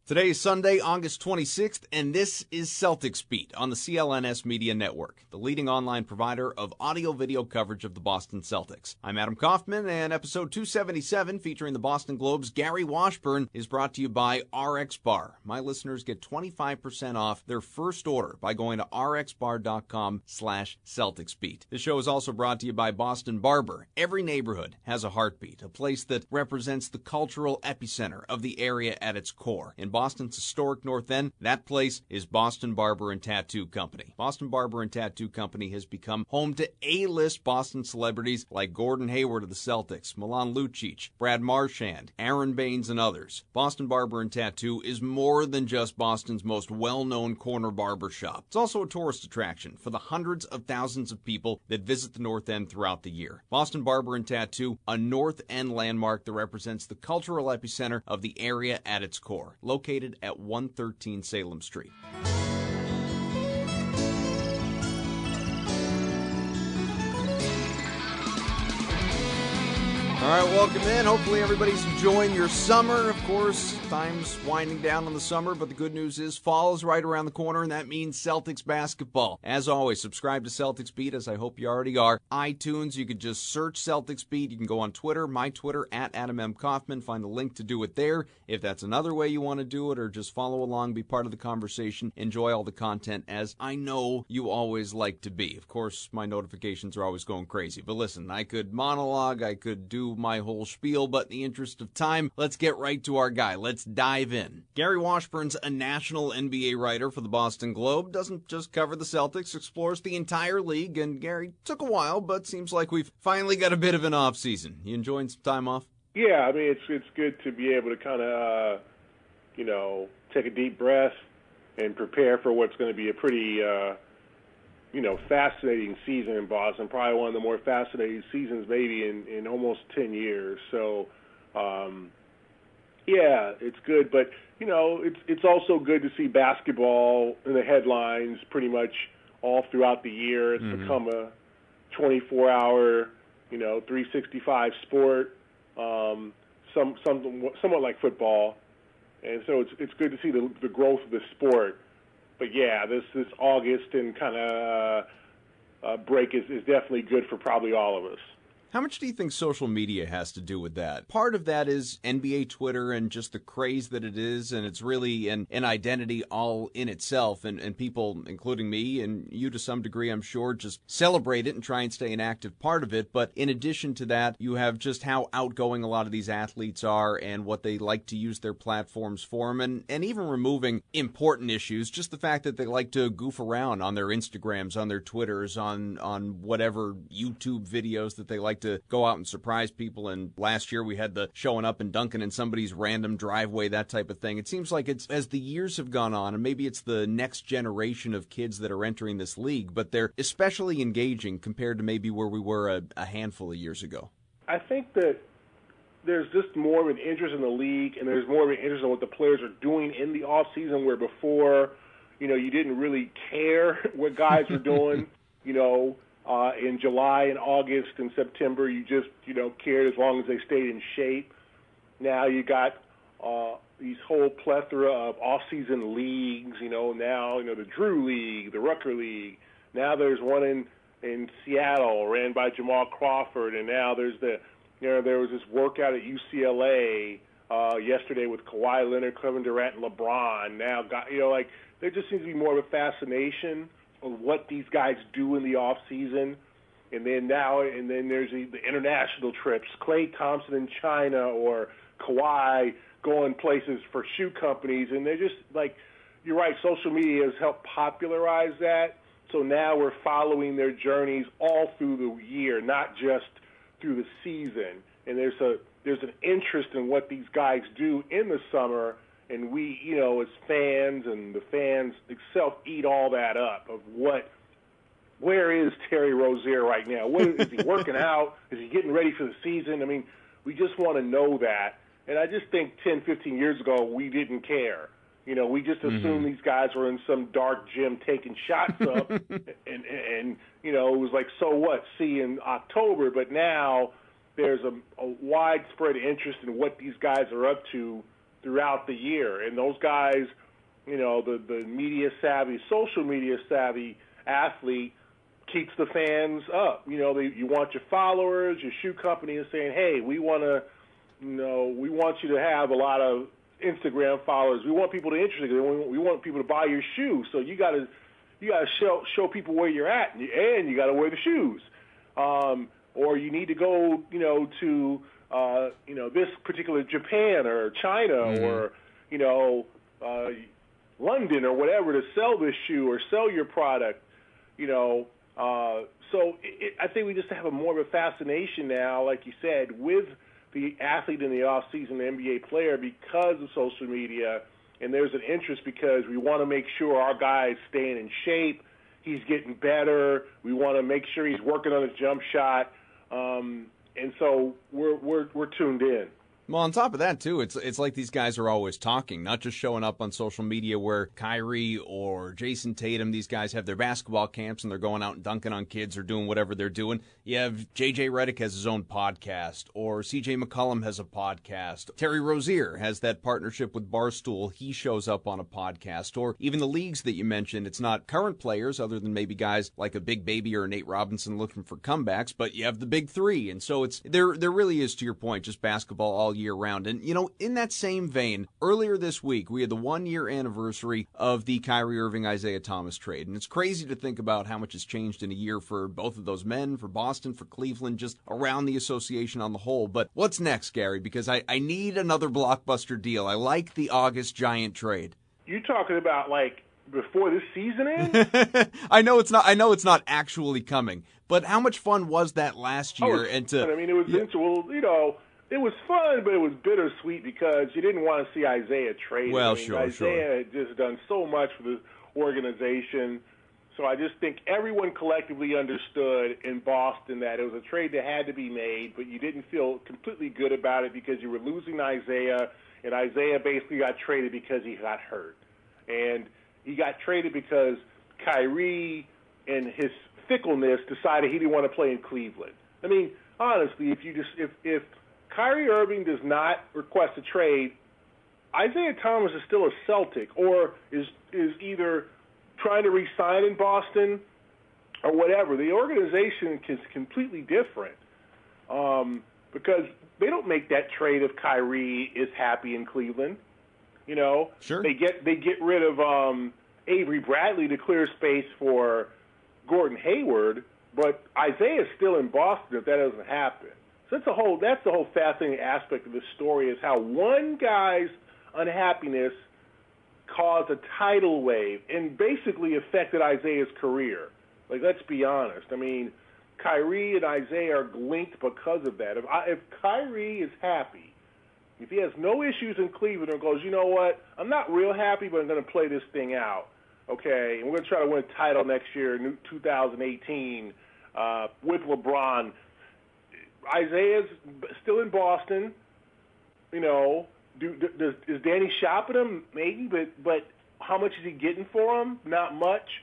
Today is Sunday, August 26th, and this is Celtics Beat on the CLNS Media Network, the leading online provider of audio-video coverage of the Boston Celtics. I'm Adam Kaufman, and episode 277, featuring the Boston Globe's Gary Washburn, is brought to you by RX Bar. My listeners get 25% off their first order by going to rxbar.com/CelticsBeat. This show is also brought to you by Boston Barber. Every neighborhood has a heartbeat, a place that represents the cultural epicenter of the area at its core. In Boston's historic North End, that place is Boston Barber and Tattoo Company. Boston Barber and Tattoo Company has become home to A-list Boston celebrities like Gordon Hayward of the Celtics, Milan Lucic, Brad Marchand, Aaron Baines, and others. Boston Barber and Tattoo is more than just Boston's most well-known corner barber shop. It's also a tourist attraction for the hundreds of thousands of people that visit the North End throughout the year. Boston Barber and Tattoo, a North End landmark that represents the cultural epicenter of the area at its core, located at 113 Salem Street. All right, welcome in. Hopefully everybody's enjoying your summer. Of course, time's winding down on the summer, but the good news is fall is right around the corner, and that means Celtics basketball. As always, subscribe to Celtics Beat, as I hope you already are. iTunes, you could just search Celtics Beat. You can go on Twitter, my Twitter, at Adam M. Kaufman. Find a link to do it there. If that's another way you want to do it, or just follow along, be part of the conversation, enjoy all the content, as I know you always like to be. Of course, my notifications are always going crazy. But listen, I could monologue, I could do my whole spiel, but in the interest of time, let's get right to our guy. Let's dive in. Gary Washburn's a national NBA writer for the Boston Globe. Doesn't just cover the Celtics, explores the entire league, and Gary, took a while, but seems like we've finally got a bit of an off season. You enjoying some time off? Yeah, I mean, it's good to be able to kind of, take a deep breath and prepare for what's going to be a pretty fascinating season in Boston, probably one of the more fascinating seasons maybe in almost 10 years. So, it's good. But, it's also good to see basketball in the headlines pretty much all throughout the year. It's become a 24-hour, 365 sport, somewhat like football. And so it's good to see the growth of the sport. But yeah, this August and kind of break is definitely good for probably all of us. How much do you think social media has to do with that? Part of that is NBA Twitter and just the craze that it is, and it's really an identity all in itself, and people, including me and you to some degree, I'm sure, just celebrate it and try and stay an active part of it. But in addition to that, you have just how outgoing a lot of these athletes are and what they like to use their platforms for, and even removing important issues, just the fact that they like to goof around on their Instagrams, on their Twitters, on whatever YouTube videos that they like to go out and surprise people. And last year we had the showing up and dunking in somebody's random driveway, that type of thing. It seems like it's, as the years have gone on, and maybe it's the next generation of kids that are entering this league, but they're especially engaging compared to maybe where we were a handful of years ago. I think that there's just more of an interest in the league, and there's more of an interest in what the players are doing in the off season, where before, you didn't really care what guys were doing, in July and August and September, you just, cared as long as they stayed in shape. Now you got these whole plethora of off-season leagues, now, the Drew League, the Rucker League. Now there's one in Seattle ran by Jamal Crawford, and now there's there was this workout at UCLA yesterday with Kawhi Leonard, Kevin Durant, and LeBron. Now, there just seems to be more of a fascination of what these guys do in the off season, and then there's the international trips, Klay Thompson in China or Kawhi going places for shoe companies, and they're just like, you're right, social media has helped popularize that. So now we're following their journeys all through the year, not just through the season. And there's an interest in what these guys do in the summer. And we, as fans and the fans itself eat all that up of where is Terry Rozier right now? Is he working out? Is he getting ready for the season? I mean, we just want to know that. And I just think 10, 15 years ago, we didn't care. We just assumed these guys were in some dark gym taking shots up. and it was like, so what? See you in October. But now there's a widespread interest in what these guys are up to throughout the year. And those guys, you know, the media savvy, social media savvy athlete keeps the fans up. You know, you want your followers, your shoe company is saying, hey, we want you to have a lot of Instagram followers. We want people to be interested. We want people to buy your shoes. So you got to show people where you're at, and you got to wear the shoes. Or you need to go, you know, to this particular Japan or China or, you know, London or whatever to sell this shoe or sell your product, you know. So I think we just have more of a fascination now, like you said, with the athlete in the off-season, the NBA player, because of social media. And there's an interest because we want to make sure our guy's staying in shape. He's getting better. We want to make sure he's working on his jump shot. And so we're tuned in. Well, on top of that, too, it's like these guys are always talking, not just showing up on social media where Kyrie or Jayson Tatum, these guys have their basketball camps and they're going out and dunking on kids or doing whatever they're doing. You have J.J. Redick has his own podcast, or C.J. McCollum has a podcast. Terry Rozier has that partnership with Barstool. He shows up on a podcast. Or even the leagues that you mentioned, it's not current players other than maybe guys like a Big Baby or a Nate Robinson looking for comebacks, but you have the big three. And so there really is, to your point, just basketball all year round. And, you know, in that same vein, earlier this week, we had the 1-year anniversary of the Kyrie Irving-Isaiah Thomas trade. And it's crazy to think about how much has changed in a year for both of those men, for Boston, for Cleveland, just around the association on the whole. But what's next, Gary? Because I need another blockbuster deal. I like the August Giant trade. You talking about, like, before this season ends? I know it's not actually coming, but how much fun was that last year? It was fun, but it was bittersweet because you didn't want to see Isaiah traded. Well, Isaiah had just done so much for the organization. So I just think everyone collectively understood in Boston that it was a trade that had to be made, but you didn't feel completely good about it because you were losing Isaiah, and Isaiah basically got traded because he got hurt. And he got traded because Kyrie and his fickleness decided he didn't want to play in Cleveland. I mean, honestly, if Kyrie Irving does not request a trade, Isaiah Thomas is still a Celtic or is either trying to re-sign in Boston or whatever. The organization is completely different because they don't make that trade if Kyrie is happy in Cleveland. You know, sure. They get rid of Avery Bradley to clear space for Gordon Hayward, but Isaiah's still in Boston if that doesn't happen. So that's the whole fascinating aspect of this story is how one guy's unhappiness caused a tidal wave and basically affected Isaiah's career. Like, let's be honest. I mean, Kyrie and Isaiah are linked because of that. If Kyrie is happy, if he has no issues in Cleveland or goes, you know what, I'm not real happy, but I'm going to play this thing out, okay, and we're going to try to win a title next year, 2018, with LeBron. Isaiah's still in Boston, you know. Is Danny shopping him? Maybe, but how much is he getting for him? Not much.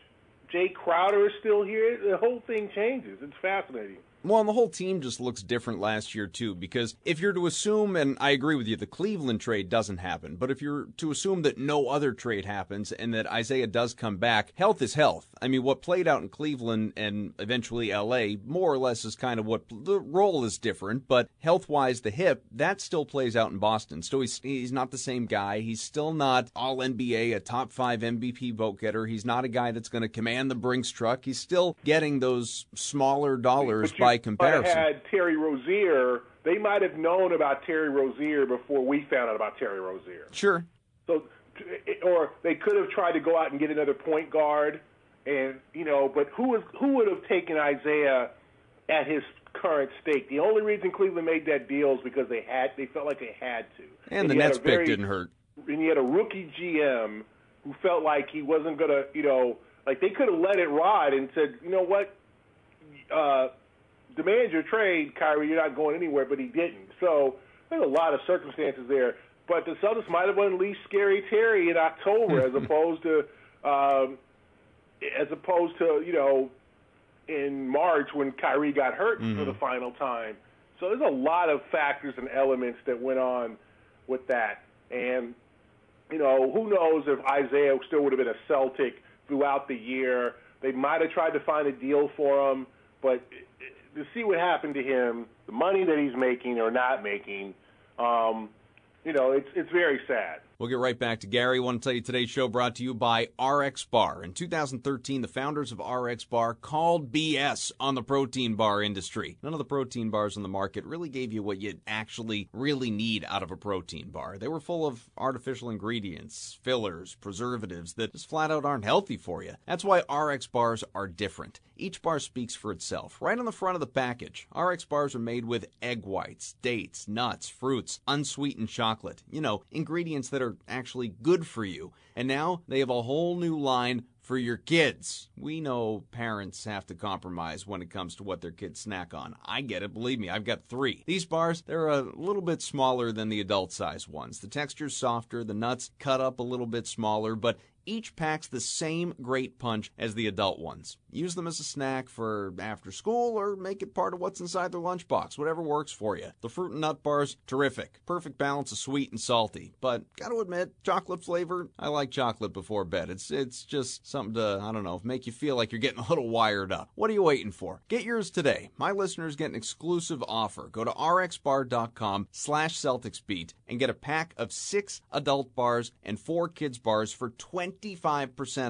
Jay Crowder is still here. The whole thing changes. It's fascinating. Well, and the whole team just looks different last year, too, because if you're to assume, and I agree with you, the Cleveland trade doesn't happen, but if you're to assume that no other trade happens and that Isaiah does come back, health is health. I mean, what played out in Cleveland and eventually L.A. more or less is kind of what the role is different, but health-wise, the hip, that still plays out in Boston. So he's not the same guy. He's still not all-NBA, a top-5 MVP vote-getter. He's not a guy that's going to command the Brinks truck. He's still getting those smaller dollars by comparison. If I had Terry Rozier, they might have known about Terry Rozier before we found out about Terry Rozier. Sure. So, or they could have tried to go out and get another point guard, and but who would have taken Isaiah at his current stake? The only reason Cleveland made that deal is because they felt like they had to. And the Nets pick didn't hurt. And you had a rookie GM who felt like he wasn't going to, like they could have let it ride and said, you know what, demand your trade, Kyrie, you're not going anywhere, but he didn't. So there's a lot of circumstances there. But the Celtics might have unleashed Scary Terry in October as opposed to in March when Kyrie got hurt for the final time. So there's a lot of factors and elements that went on with that. And, who knows if Isaiah still would have been a Celtic throughout the year. They might have tried to find a deal for him, but to see what happened to him, the money that he's making or not making, it's very sad. We'll get right back to Gary. I want to tell you today's show brought to you by RX Bar. In 2013, the founders of RX Bar called BS on the protein bar industry. None of the protein bars on the market really gave you what you actually really need out of a protein bar. They were full of artificial ingredients, fillers, preservatives that just flat out aren't healthy for you. That's why RX Bars are different. Each bar speaks for itself. Right on the front of the package, RX Bars are made with egg whites, dates, nuts, fruits, unsweetened chocolate. Ingredients that are actually good for you. And now they have a whole new line for your kids. We know parents have to compromise when it comes to what their kids snack on. I get it. Believe me, I've got 3. These bars, they're a little bit smaller than the adult-size ones. The texture's softer, the nuts cut up a little bit smaller, but each packs the same great punch as the adult ones. Use them as a snack for after school or make it part of what's inside their lunchbox, whatever works for you. The fruit and nut bars, terrific. Perfect balance of sweet and salty. But gotta admit, chocolate flavor, I like chocolate before bed. It's just something to, make you feel like you're getting a little wired up. What are you waiting for? Get yours today. My listeners get an exclusive offer. Go to rxbar.com/CelticsBeat and get a pack of 6 adult bars and 4 kids bars for 25%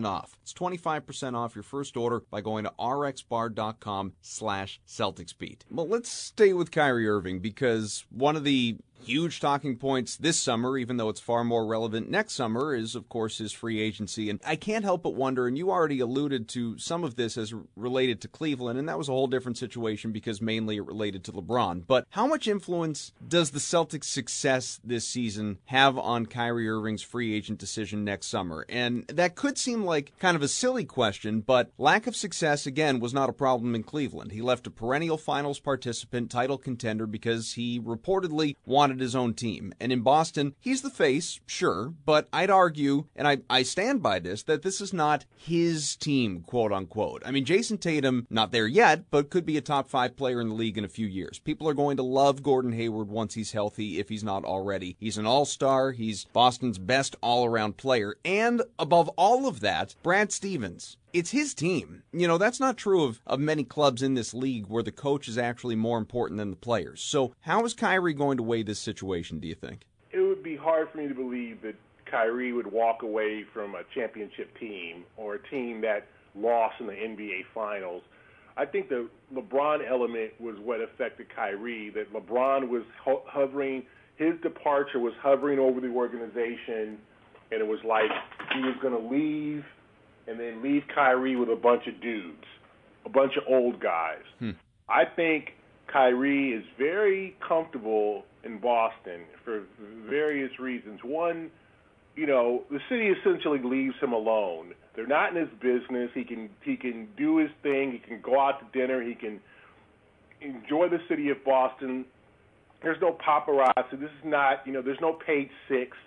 off. It's 25% off your first order by going to rxbar.com/CelticsBeat. Well, let's stay with Kyrie Irving because one of the huge talking points this summer, even though it's far more relevant next summer, is, of course, his free agency. And I can't help but wonder, and you already alluded to some of this as related to Cleveland, and that was a whole different situation because mainly it related to LeBron. But how much influence does the Celtics' success this season have on Kyrie Irving's free agent decision next summer? And that could seem like kind of a silly question, but lack of success, again, was not a problem in Cleveland. He left a perennial finals participant, title contender, because he reportedly wanted his own team. And in Boston, he's the face, sure, but I'd argue, and I stand by this, that this is not his team, quote unquote. I mean, Jayson Tatum, not there yet, but could be a top 5 player in the league in a few years. People are going to love Gordon Hayward once he's healthy, if he's not already. He's an all-star. He's Boston's best all-around player. And above all of that, Brad Stevens. It's his team. That's not true of many clubs in this league where the coach is actually more important than the players. So how is Kyrie going to weigh this situation, do you think? It would be hard for me to believe that Kyrie would walk away from a championship team or a team that lost in the NBA Finals. I think the LeBron element was what affected Kyrie, that LeBron was hovering, his departure was hovering over the organization, and it was like he was going to leave and then leave Kyrie with a bunch of dudes, a bunch of old guys. I think Kyrie is very comfortable in Boston for various reasons. One, the city essentially leaves him alone. They're not in his business. He can do his thing. He can go out to dinner. He can enjoy the city of Boston. There's no paparazzi. This is not, there's no page 6.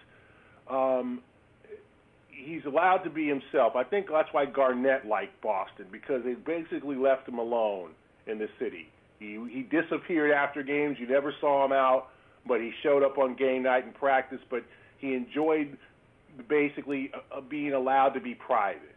He's allowed to be himself. I think that's why Garnett liked Boston, because they basically left him alone in the city. He disappeared after games. You never saw him out, but he showed up on game night and practice. But he enjoyed basically being allowed to be private.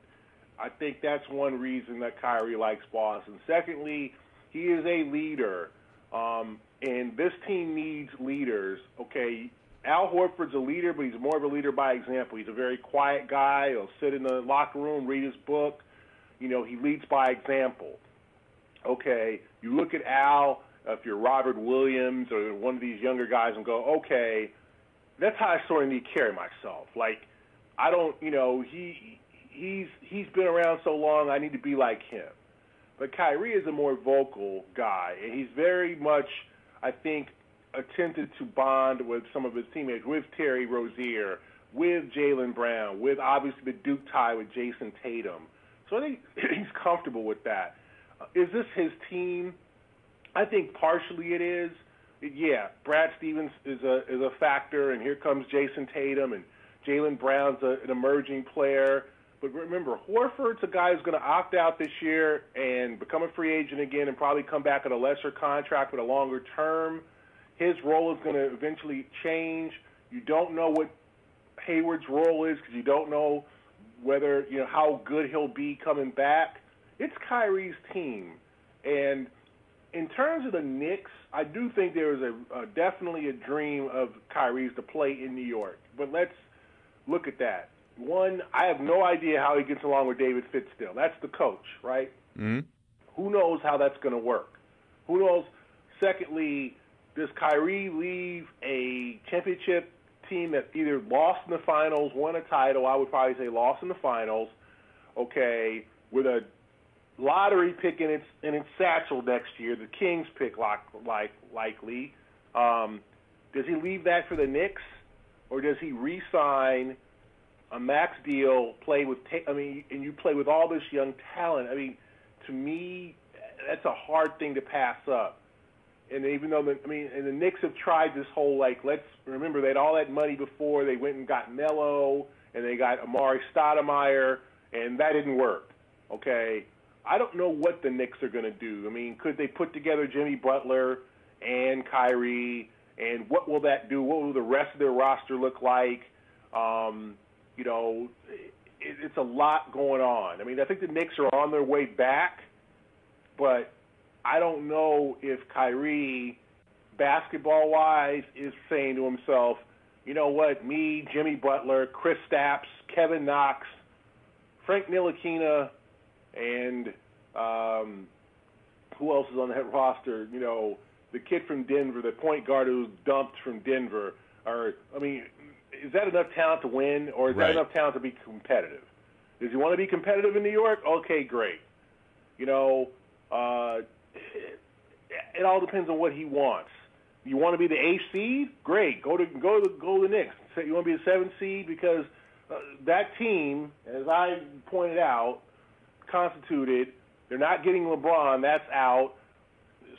I think that's one reason that Kyrie likes Boston. Secondly, he is a leader, and this team needs leaders. Okay, Al Horford's a leader, but he's more of a leader by example. He's a very quiet guy. He'll sit in the locker room, read his book. He leads by example. Okay, you look at Al, if you're Robert Williams or one of these younger guys, and go, okay, that's how I sort of need to carry myself. Like, I don't, he's been around so long, I need to be like him. But Kyrie is a more vocal guy, and he's very much, I think, attempted to bond with some of his teammates, with Terry Rozier, with Jaylen Brown, with obviously the Duke tie with Jayson Tatum. So I think he's comfortable with that. Is this his team? I think partially it is. Yeah, Brad Stevens is a factor, and here comes Jayson Tatum, and Jaylen Brown's an emerging player. But remember, Horford's a guy who's going to opt out this year and become a free agent again and probably come back at a lesser contract with a longer term. His role is going to eventually change. You don't know what Hayward's role is because you don't know whether, how good he'll be coming back. It's Kyrie's team. And in terms of the Knicks, I do think there is definitely a dream of Kyrie's to play in New York. But let's look at that. One, I have no idea how he gets along with David Fitzgerald. That's the coach, right? Mm-hmm. Who knows how that's going to work? Who knows? Secondly, does Kyrie leave a championship team that either lost in the finals, won a title, I would probably say lost in the finals, okay, with a lottery pick in its satchel next year, the Kings pick likely. Does he leave that for the Knicks, or does he re-sign a max deal, and you play with all this young talent? I mean, to me, that's a hard thing to pass up. And even though, and the Knicks have tried this whole, let's remember they had all that money before. They went and got Melo, and they got Amari Stoudemire, and that didn't work, okay? I don't know what the Knicks are going to do. I mean, could they put together Jimmy Butler and Kyrie, and what will that do? What will the rest of their roster look like? It's a lot going on. I mean, I think the Knicks are on their way back, but I don't know if Kyrie, basketball-wise, is saying to himself, you know what, me, Jimmy Butler, Chris Stapps, Kevin Knox, Frank Ntilikina, and who else is on that roster? The kid from Denver, the point guard who was dumped from Denver. Is that enough talent to win, or is that enough talent to be competitive? Does he want to be competitive in New York? Okay, great. It all depends on what he wants. You want to be the 8th seed? Great. Go to the Knicks. So you want to be the 7th seed because that team, as I pointed out, constituted. They're not getting LeBron. That's out.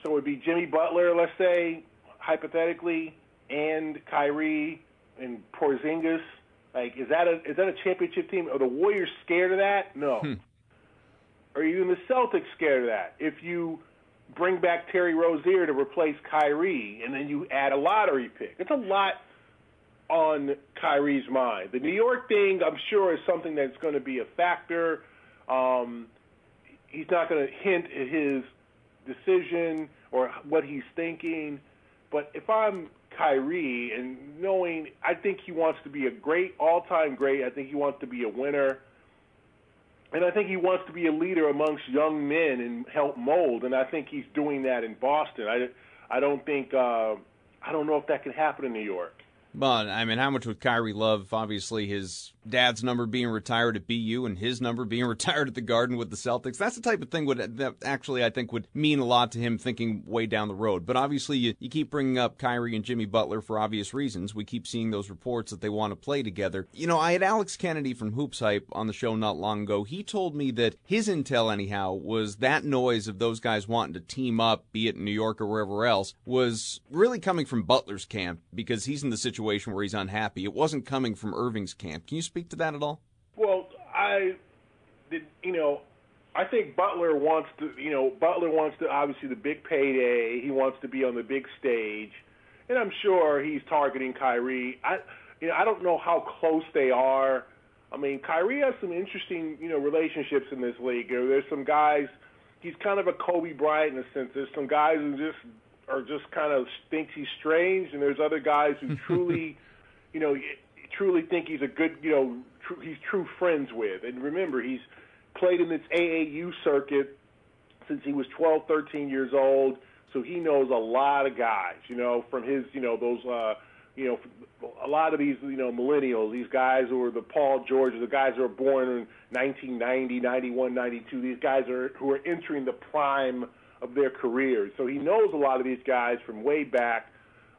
So it would be Jimmy Butler, let's say, hypothetically, and Kyrie and Porzingis. Is that a championship team? Are the Warriors scared of that? No. Are even the Celtics scared of that? If you bring back Terry Rozier to replace Kyrie, and then you add a lottery pick, it's a lot on Kyrie's mind. The New York thing, I'm sure, is something that's going to be a factor. He's not going to hint at his decision or what he's thinking. But if I'm Kyrie and knowing, I think he wants to be a great, all-time great. I think he wants to be a winner. And I think he wants to be a leader amongst young men and help mold. And I think he's doing that in Boston. I don't know if that can happen in New York. Well, how much would Kyrie love, obviously, his dad's number being retired at BU and his number being retired at the Garden with the Celtics? That's the type of thing that actually I think would mean a lot to him thinking way down the road. But obviously you keep bringing up Kyrie and Jimmy Butler for obvious reasons. We keep seeing those reports that they want to play together. I had Alex Kennedy from Hoops Hype on the show not long ago. He told me that his intel, anyhow, was that noise of those guys wanting to team up, be it in New York or wherever else, was really coming from Butler's camp because he's in the situation where he's unhappy. It wasn't coming from Irving's camp. Can you speak to that at all? Well, I think Butler wants to obviously the big payday. He wants to be on the big stage, and I'm sure he's targeting Kyrie. I don't know how close they are. Kyrie has some interesting, relationships in this league. There's some guys. He's kind of a Kobe Bryant in a sense. There's some guys who just kind of thinks he's strange, and there's other guys who truly, truly think he's a good, he's true friends with. And remember, he's played in this AAU circuit since he was 12, 13 years old, so he knows a lot of guys, from his, a lot of these, millennials, these guys who are the Paul George, the guys who are born in 1990, 91, 92, these guys who are entering the prime of their careers. So he knows a lot of these guys from way back.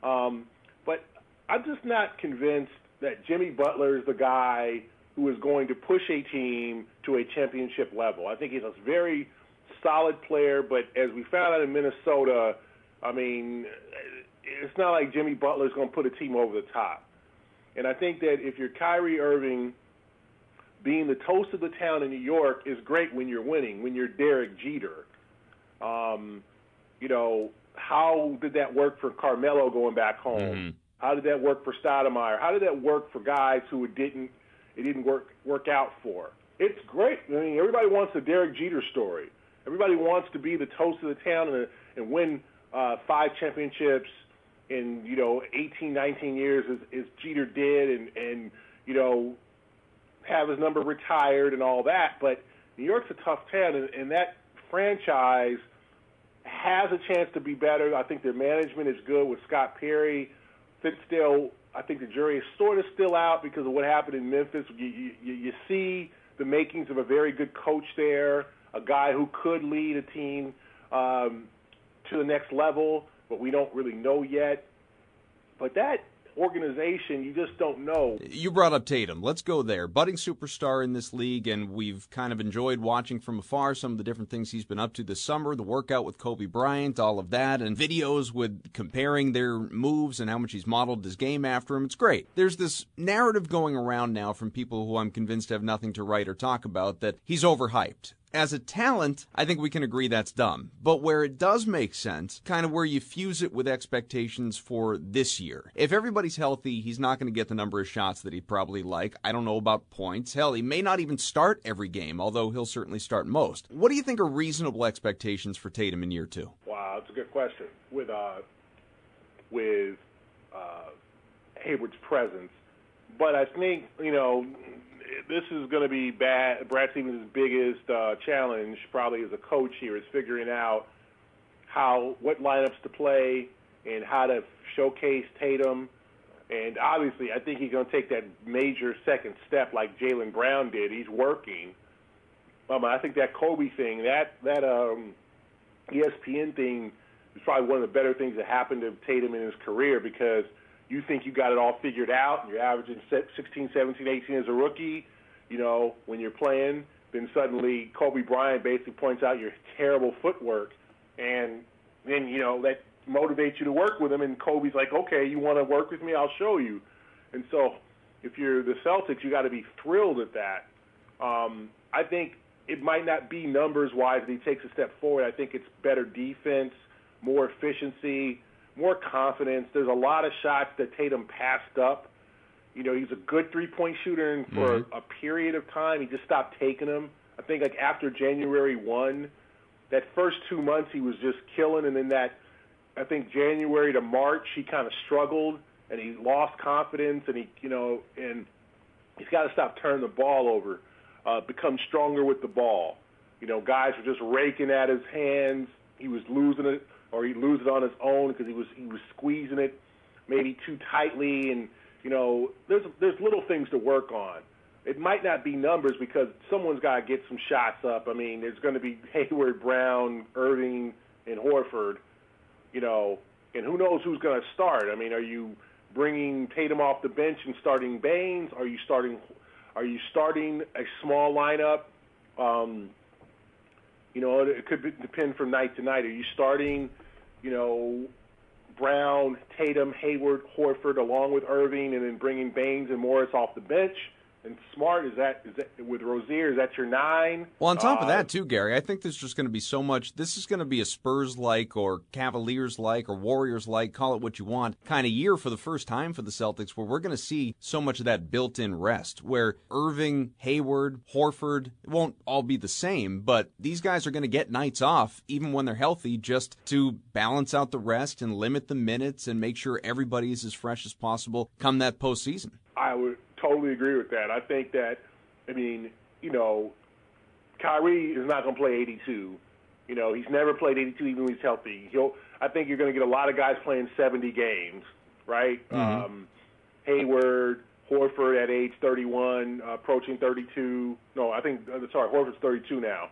But I'm just not convinced that Jimmy Butler is the guy who is going to push a team to a championship level. I think he's a very solid player, but as we found out in Minnesota, it's not like Jimmy Butler is going to put a team over the top. And I think that if you're Kyrie Irving, being the toast of the town in New York is great when you're winning, when you're Derek Jeter. How did that work for Carmelo going back home? How did that work for Stoudemire? How did that work for guys who it didn't work out for? It's great. I mean, everybody wants the Derek Jeter story. Everybody wants to be the toast of the town and win 5 championships in 18, 19 years as Jeter did, and have his number retired and all that. But New York's a tough town, and that franchise has a chance to be better. I think their management is good with Scott Perry. Still, I think the jury is sort of still out because of what happened in Memphis. You see the makings of a very good coach there, a guy who could lead a team to the next level, but we don't really know yet. But that organization, you just don't know. You brought up Tatum. Let's go there. Budding superstar in this league, and we've kind of enjoyed watching from afar some of the different things he's been up to this summer, the workout with Kobe Bryant, all of that, and videos with comparing their moves and how much he's modeled his game after him. It's great. There's this narrative going around now from people who I'm convinced have nothing to write or talk about that he's overhyped. As a talent, I think we can agree that's dumb. But where it does make sense, kind of where you fuse it with expectations for this year. If everybody's healthy, he's not going to get the number of shots that he'd probably like. I don't know about points. Hell, he may not even start every game, although he'll certainly start most. What do you think are reasonable expectations for Tatum in year 2? Wow, that's a good question. With Hayward's presence. But I think, this is going to be Brad Stevens' biggest challenge, probably as a coach here, is figuring out what lineups to play and how to showcase Tatum. And obviously, I think he's going to take that major second step like Jaylen Brown did. He's working. I think that Kobe thing, that ESPN thing is probably one of the better things that happened to Tatum in his career, because you think you got it all figured out, and you're averaging 16, 17, 18 as a rookie, when you're playing, then suddenly Kobe Bryant basically points out your terrible footwork, and then, that motivates you to work with him, and Kobe's like, okay, you want to work with me? I'll show you. And so if you're the Celtics, you got to be thrilled at that. I think it might not be numbers-wise that he takes a step forward. I think it's better defense, more efficiency, more confidence. There's a lot of shots that Tatum passed up. He's a good three-point shooter, and for a period of time, he just stopped taking them. I think, after January 1, that first 2 months he was just killing, and then I think January to March, he kind of struggled, and he lost confidence, and and he's got to stop turning the ball over, become stronger with the ball. Guys were just raking at his hands. He was losing it, or he'd lose it on his own because he was squeezing it maybe too tightly, and there's little things to work on. It might not be numbers because someone's got to get some shots up. I mean, there's going to be Hayward, Brown, Irving, and Horford, and who knows who's going to start. I mean, are you bringing Tatum off the bench and starting Baines? Are you starting a small lineup? It could depend from night to night. Are you starting, Brown, Tatum, Hayward, Horford, along with Irving, and then bringing Baines and Morris off the bench? And Smart, is that with Rozier, is that your 9? Well, on top of that, too, Gary, I think there's just going to be so much. This is going to be a Spurs-like or Cavaliers-like or Warriors-like, call it what you want, kind of year for the first time for the Celtics, where we're going to see so much of that built-in rest, where Irving, Hayward, Horford, it won't all be the same, but these guys are going to get nights off, even when they're healthy, just to balance out the rest and limit the minutes and make sure everybody's as fresh as possible come that postseason. I would totally agree with that. I think that, Kyrie is not going to play 82. He's never played 82 even when he's healthy. I think you're going to get a lot of guys playing 70 games, right? Mm-hmm. Hayward, Horford at age 31, approaching 32. No, Horford's 32 now.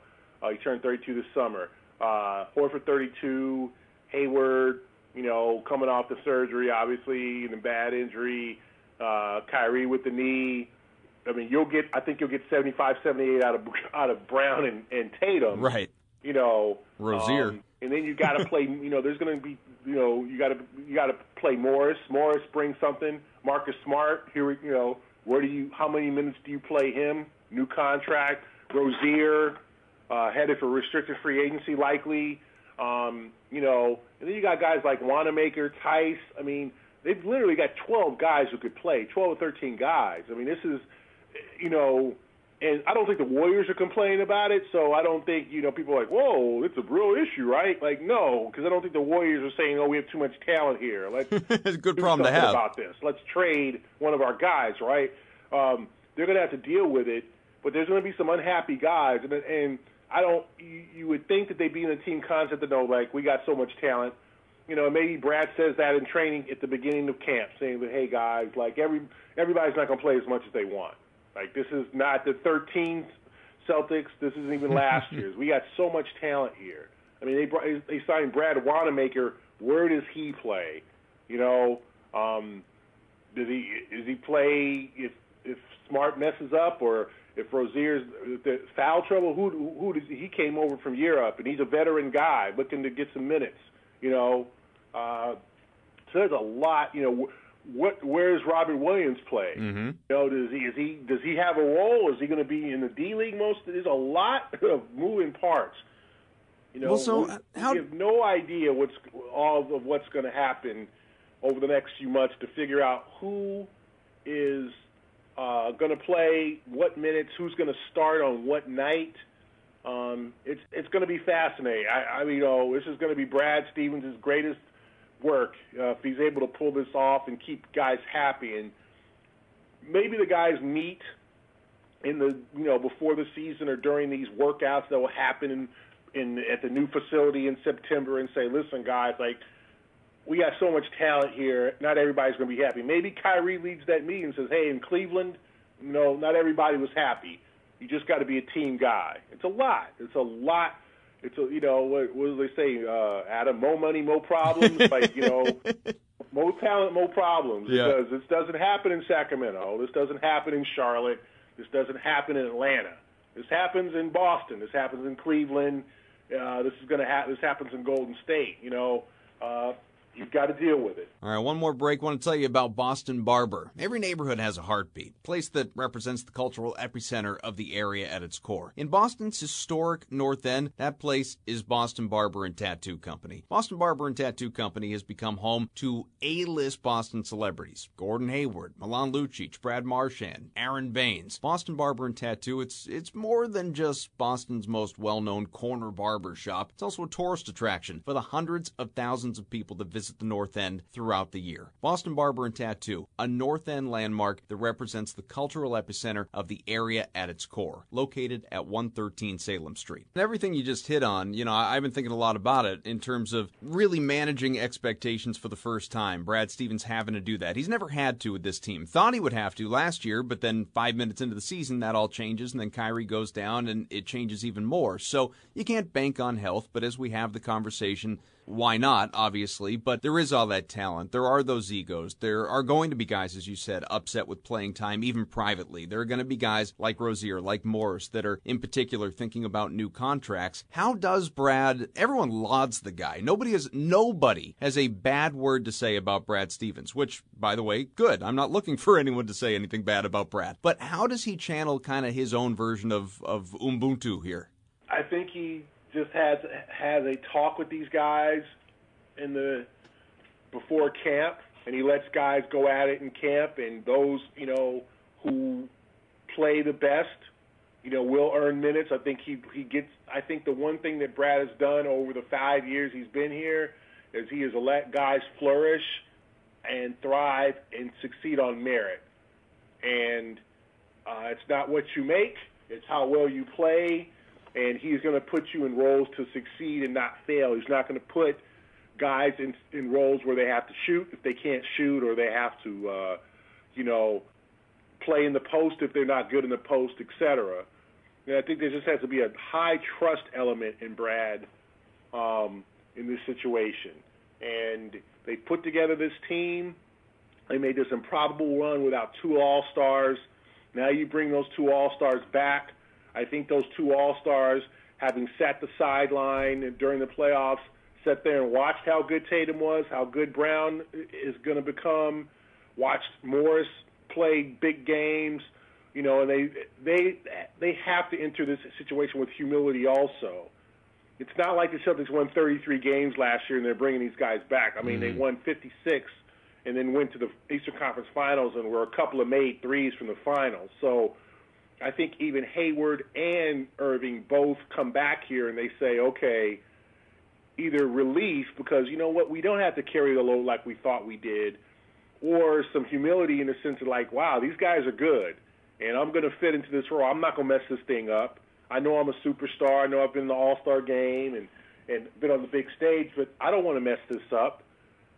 He turned 32 this summer. Horford 32, Hayward, coming off the surgery, obviously, and a bad injury. Kyrie with the knee. I mean, I think you'll get 75, 78 out of Brown and Tatum. Right. Rozier. And then you got to play. There's going to be. You got to play Morris. Morris brings something. Marcus Smart. How many minutes do you play him? New contract. Rozier, headed for restricted free agency likely. And then you got guys like Wanamaker, Tice. I mean, they've literally got 12 guys who could play, 12 or 13 guys. I mean, this is, and I don't think the Warriors are complaining about it, so I don't think, people are like, whoa, it's a real issue, right? Like, no, because I don't think the Warriors are saying, we have too much talent here. Let's it's a good do problem to something have about this. Let's trade one of our guys, right? They're going to have to deal with it, but there's going to be some unhappy guys, and you would think that they'd be in the team concept to know, like, we got so much talent. Maybe Brad says that in training at the beginning of camp, saying that, hey, guys, like, everybody's not going to play as much as they want. Like, this is not the 13 Celtics. This isn't even last year's. We got so much talent here. I mean, they signed Brad Wanamaker. Where does he play? Does he play if Smart messes up, or if Rozier's the foul trouble? Who does he came over from Europe, and he's a veteran guy looking to get some minutes. So there's a lot. Where's Robert Williams play? Mm-hmm. Does he have a role? Is he going to be in the D League most? There's a lot of moving parts. We have no idea what's going to happen over the next few months to figure out who is going to play what minutes, who's going to start on what night. It's going to be fascinating. This is going to be Brad Stevens' greatest work if he's able to pull this off and keep guys happy. And maybe the guys meet in the before the season or during these workouts that will happen at the new facility in September and say, listen, guys, like, we got so much talent here. Not everybody's going to be happy. Maybe Kyrie leads that meeting and says, hey, in Cleveland, not everybody was happy. You just got to be a team guy. It's a lot. It's what do they say, Adam? More money, more problems. Like, more talent, more problems. Yeah. Because this doesn't happen in Sacramento. This doesn't happen in Charlotte. This doesn't happen in Atlanta. This happens in Boston. This happens in Cleveland. This happens in Golden State. You've got to deal with it. All right, one more break. I want to tell you about Boston Barber. Every neighborhood has a heartbeat, a place that represents the cultural epicenter of the area at its core. In Boston's historic North End, that place is Boston Barber and Tattoo Company. Boston Barber and Tattoo Company has become home to A-list Boston celebrities. Gordon Hayward, Milan Lucic, Brad Marchand, Aaron Baines. Boston Barber and Tattoo, it's more than just Boston's most well-known corner barber shop. It's also a tourist attraction for the hundreds of thousands of people that visit the North End throughout the year. Boston Barber and Tattoo, a North End landmark that represents the cultural epicenter of the area at its core, located at 113 Salem Street. And everything you just hit on, I've been thinking a lot about it in terms of really managing expectations for the first time. Brad Stevens having to do that. He's never had to with this team. Thought he would have to last year, but then 5 minutes into the season, that all changes, and then Kyrie goes down, and it changes even more. So you can't bank on health, but as we have the conversation, why not, obviously, but there is all that talent. There are those egos. There are going to be guys, as you said, upset with playing time, even privately. There are going to be guys like Rozier, like Morris, that are in particular thinking about new contracts. How does Brad, everyone lauds the guy. Nobody has a bad word to say about Brad Stevens, which, by the way, good. I'm not looking for anyone to say anything bad about Brad. But how does he channel kind of his own version of Ubuntu here? I think he just has a talk with these guys before camp, and he lets guys go at it in camp, and those who play the best will earn minutes. I think I think the one thing that Brad has done over the 5 years he's been here is he has let guys flourish and thrive and succeed on merit. And it's not what you make, it's how well you play. And he's going to put you in roles to succeed and not fail. He's not going to put guys in roles where they have to shoot if they can't shoot, or they have to, play in the post if they're not good in the post, etc. And I think there just has to be a high trust element in Brad in this situation. And they put together this team. They made this improbable run without two All-Stars. Now you bring those two All-Stars back. I think those two All-Stars, having sat the sideline during the playoffs, sat there and watched how good Tatum was, how good Brown is going to become, watched Morris play big games, and they have to enter this situation with humility also. It's not like the Celtics won 33 games last year and they're bringing these guys back. I mean, they won 56 and then went to the Eastern Conference Finals and were a couple of made threes from the finals. So I think even Hayward and Irving both come back here and they say, okay, either relief because, you know what, we don't have to carry the load like we thought we did, or some humility in the sense of like, wow, these guys are good, and I'm going to fit into this role. I'm not going to mess this thing up. I know I'm a superstar. I know I've been in the All-Star game and been on the big stage, but I don't want to mess this up.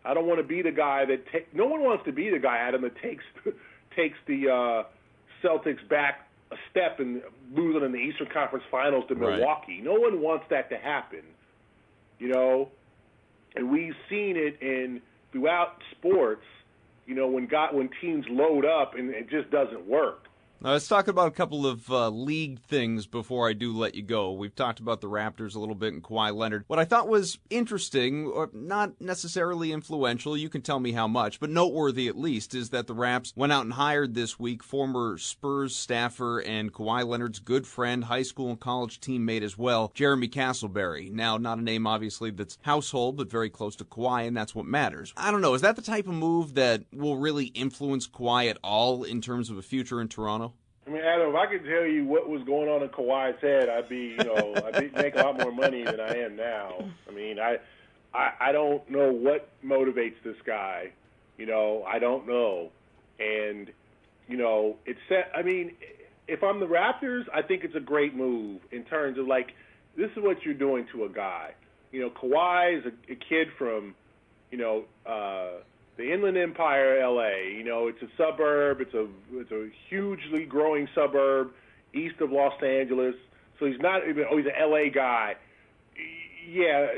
I don't want to be the guy that no one wants to be the guy, Adam, that takes the Celtics back a step and losing in the Eastern Conference Finals to Milwaukee. Right. No one wants that to happen, you know. And we've seen it throughout sports, you know, when teams load up and it just doesn't work. Now, let's talk about a couple of league things before I do let you go. We've talked about the Raptors a little bit and Kawhi Leonard. What I thought was interesting, or not necessarily influential, you can tell me how much, but noteworthy at least, is that the Raps went out and hired this week former Spurs staffer and Kawhi Leonard's good friend, high school and college teammate as well, Jeremy Castleberry. Now, not a name, obviously, that's household, but very close to Kawhi, and that's what matters. I don't know, is that the type of move that will really influence Kawhi at all in terms of a future in Toronto? I mean, Adam, if I could tell you what was going on in Kawhi's head, I'd make a lot more money than I am now. I mean, I don't know what motivates this guy. You know, I don't know. And, you know, if I'm the Raptors, I think it's a great move in terms of, like, this is what you're doing to a guy. You know, Kawhi is a kid from, you know, the Inland Empire, L.A. You know, it's a suburb. It's a hugely growing suburb east of Los Angeles. So he's not even, he's an L.A. guy. Yeah,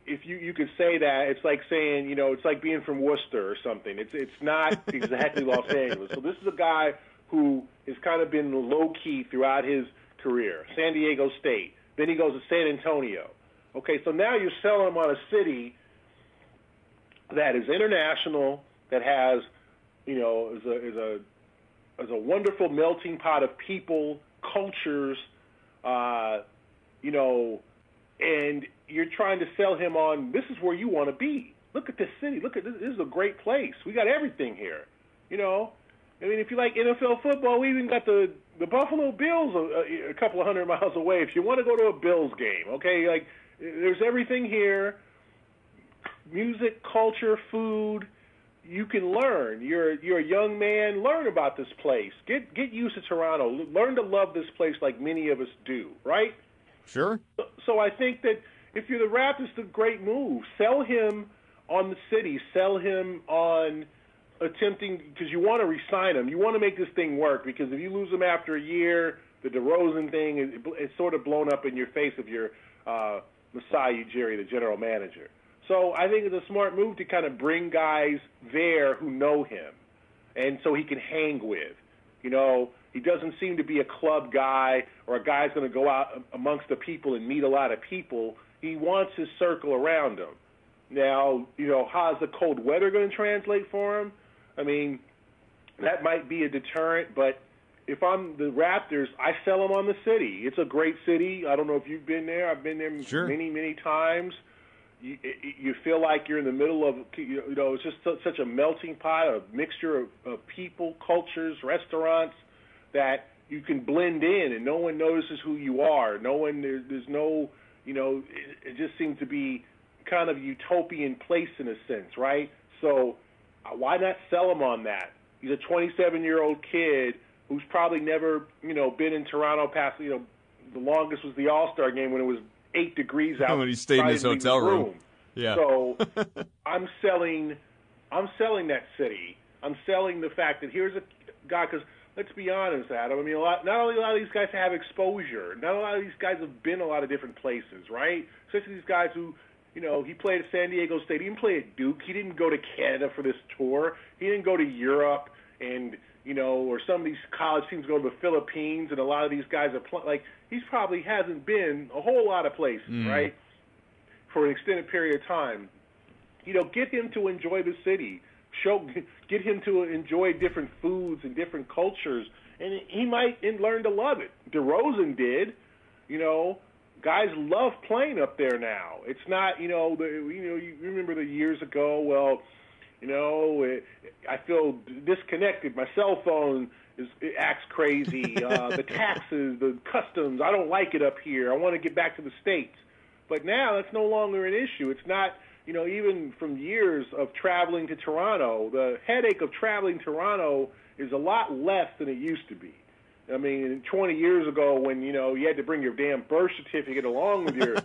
if you could say that, it's like saying, you know, it's like being from Worcester or something. It's not exactly Los Angeles. So this is a guy who has kind of been low-key throughout his career. San Diego State. Then he goes to San Antonio. Okay, so now you're selling him on a city that is international, that has, you know, is a wonderful melting pot of people, cultures, you know, and you're trying to sell him on, this is where you want to be. Look at this city. Look at this. This is a great place. We got everything here. You know, I mean, if you like NFL football, we even got the Buffalo Bills a couple of 100 miles away. If you want to go to a Bills game, okay, like there's everything here. Music, culture, food, you can learn. You're a young man. Learn about this place. Get used to Toronto. Learn to love this place like many of us do, right? Sure. So I think that if you're the Raptors, it's a great move. Sell him on the city. Sell him on attempting, because you want to re-sign him. You want to make this thing work, because if you lose him after a year, the DeRozan thing is sort of blown up in your face of your Masai Ujiri, the general manager. So I think it's a smart move to kind of bring guys there who know him, and so he can hang with. You know, he doesn't seem to be a club guy or a guy who's going to go out amongst the people and meet a lot of people. He wants his circle around him. Now, you know, how's the cold weather going to translate for him? I mean, that might be a deterrent, but if I'm the Raptors, I sell him on the city. It's a great city. I don't know if you've been there. I've been there many, many times. You feel like you're in the middle of, you know, it's just such a melting pot, a mixture of people, cultures, restaurants, that you can blend in and no one notices who you are. There's no, you know, it just seems to be kind of a utopian place in a sense, right? So why not sell him on that? He's a 27-year-old kid who's probably never, you know, been in Toronto past, you know, the longest was the All-Star game when it was 8 degrees out. When he stayed in his hotel room. Yeah. So I'm selling that city. I'm selling the fact that here's a guy, because let's be honest, Adam. I mean, not only a lot of these guys have exposure, not a lot of these guys have been a lot of different places, right? Especially these guys who, you know, he played at San Diego State. He didn't play at Duke. He didn't go to Canada for this tour. He didn't go to Europe and, you know, or some of these college teams go to the Philippines, and a lot of these guys are like, he's probably hasn't been a whole lot of places, right, for an extended period of time. You know, get him to enjoy the city. Get him to enjoy different foods and different cultures, and he might learn to love it. DeRozan did. You know, guys love playing up there now. It's not, you know, you remember the years ago, well, I feel disconnected. My cell phone it acts crazy. The taxes, the customs, I don't like it up here. I want to get back to the States. But now that's no longer an issue. It's not, even from years of traveling to Toronto, the headache of traveling to Toronto is a lot less than it used to be. I mean, 20 years ago when, you had to bring your damn birth certificate along with your,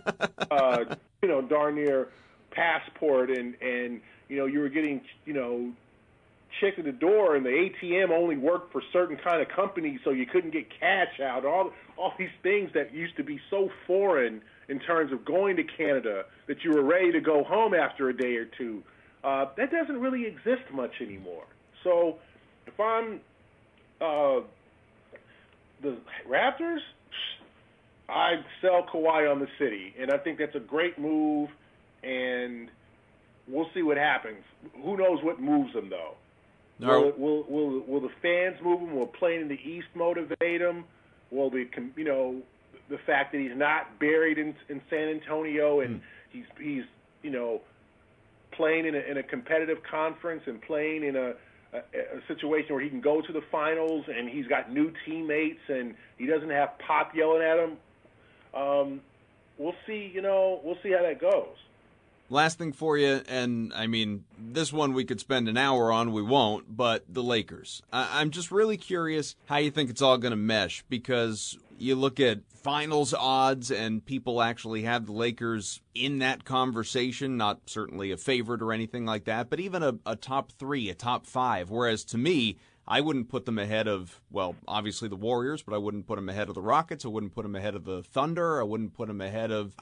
darn near passport and you were getting, checked at the door and the ATM only worked for certain kind of companies so you couldn't get cash out. All these things that used to be so foreign in terms of going to Canada that you were ready to go home after a day or two, that doesn't really exist much anymore. So if I'm the Raptors, I'd sell Kawhi on the city, and I think that's a great move, and we'll see what happens. Who knows what moves them, though? No. Will the fans move him? Will playing in the East motivate him? Will the fact that he's not buried in San Antonio and he's playing in a competitive conference and playing in a situation where he can go to the finals and he's got new teammates and he doesn't have Pop yelling at him. We'll see. We'll see how that goes. Last thing for you, and I mean, this one we could spend an hour on, we won't, but the Lakers. I'm just really curious how you think it's all going to mesh, because you look at finals odds and people actually have the Lakers in that conversation, not certainly a favorite or anything like that, but even a top 3, a top 5, whereas to me, I wouldn't put them ahead of, well, obviously the Warriors, but I wouldn't put them ahead of the Rockets. I wouldn't put them ahead of the Thunder. I wouldn't put them ahead of,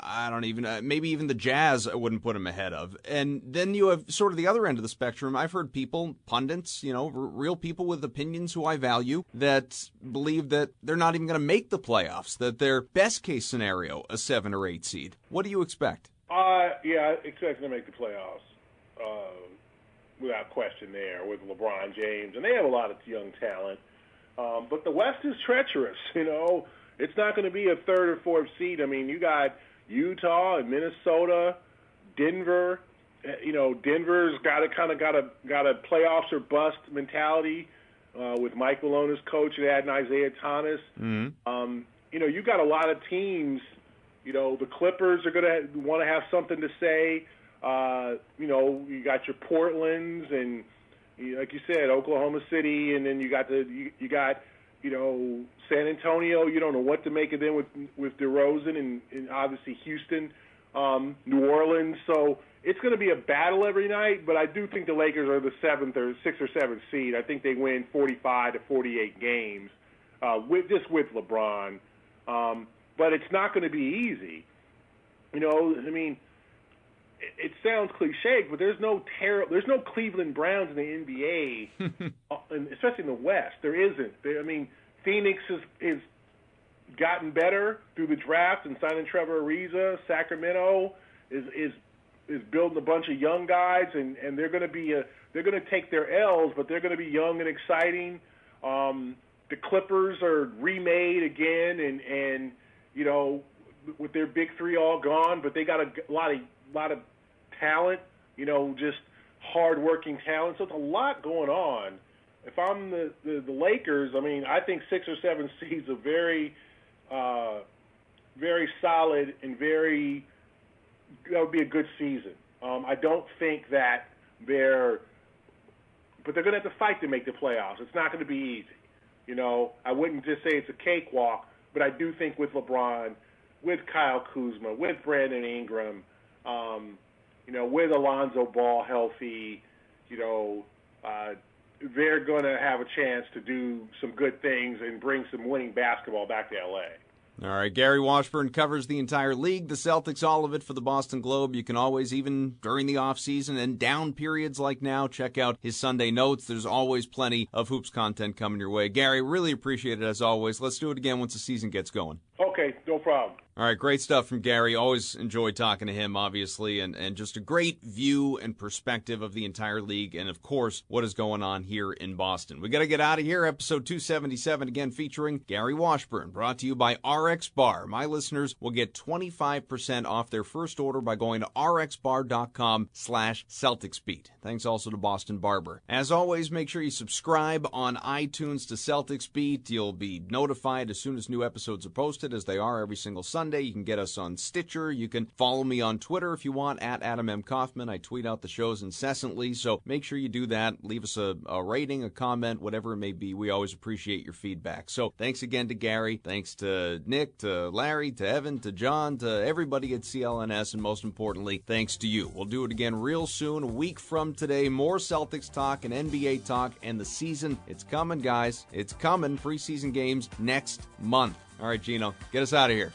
maybe even the Jazz I wouldn't put them ahead of. And then you have sort of the other end of the spectrum. I've heard people, pundits, real people with opinions who I value, that believe that they're not even going to make the playoffs, that their best case scenario, a 7 or 8 seed. What do you expect? I expect them to make the playoffs. Without question there with LeBron James. And they have a lot of young talent. But the West is treacherous, It's not going to be a 3rd or 4th seed. I mean, you got Utah and Minnesota, Denver. Denver's got a playoffs or bust mentality with Mike Malone as coach and adding Isaiah Thomas. Mm-hmm. You got a lot of teams. The Clippers are going to want to have something to say. You got your Portlands and, like you said, Oklahoma City, and then you got San Antonio. You don't know what to make of them with DeRozan and obviously Houston, New Orleans. So it's going to be a battle every night. But I do think the Lakers are the 6th or 7th seed. I think they win 45 to 48 games with LeBron. But it's not going to be easy. It sounds cliche, but there's no Cleveland Browns in the NBA, especially in the West. There isn't. Phoenix has gotten better through the draft and signing Trevor Ariza. Sacramento is building a bunch of young guys, and they're going to take their L's, but they're going to be young and exciting. The Clippers are remade again, and with their big 3 all gone, but they got a lot of talent, just hard-working talent. So it's a lot going on. If I'm the Lakers, I think 6 or 7 seeds are very, very solid and that would be a good season. I don't think that but they're going to have to fight to make the playoffs. It's not going to be easy. I wouldn't just say it's a cakewalk, but I do think with LeBron, with Kyle Kuzma, with Brandon Ingram, with Alonzo Ball healthy, they're going to have a chance to do some good things and bring some winning basketball back to L.A. All right, Gary Washburn covers the entire league, the Celtics, all of it for the Boston Globe. You can always, even during the offseason and down periods like now, check out his Sunday notes. There's always plenty of hoops content coming your way. Gary, really appreciate it as always. Let's do it again once the season gets going. Okay, no problem. All right, great stuff from Gary. Always enjoy talking to him, obviously, and just a great view and perspective of the entire league and, of course, what is going on here in Boston. We got to get out of here. Episode 277, again, featuring Gary Washburn, brought to you by RX Bar. My listeners will get 25% off their first order by going to rxbar.com/CelticsBeat. Thanks also to Boston Barber. As always, make sure you subscribe on iTunes to Celtics Beat. You'll be notified as soon as new episodes are posted, as they are every single Sunday. You can get us on Stitcher. You can follow me on Twitter if you want, at Adam M. Kaufman. I tweet out the shows incessantly, so make sure you do that. Leave us a rating, a comment, whatever it may be. We always appreciate your feedback. So thanks again to Gary. Thanks to Nick, to Larry, to Evan, to John, to everybody at CLNS, and most importantly, thanks to you. We'll do it again real soon, a week from today. More Celtics talk and NBA talk, and the season, it's coming, guys. It's coming. Preseason games next month. All right, Gino, get us out of here.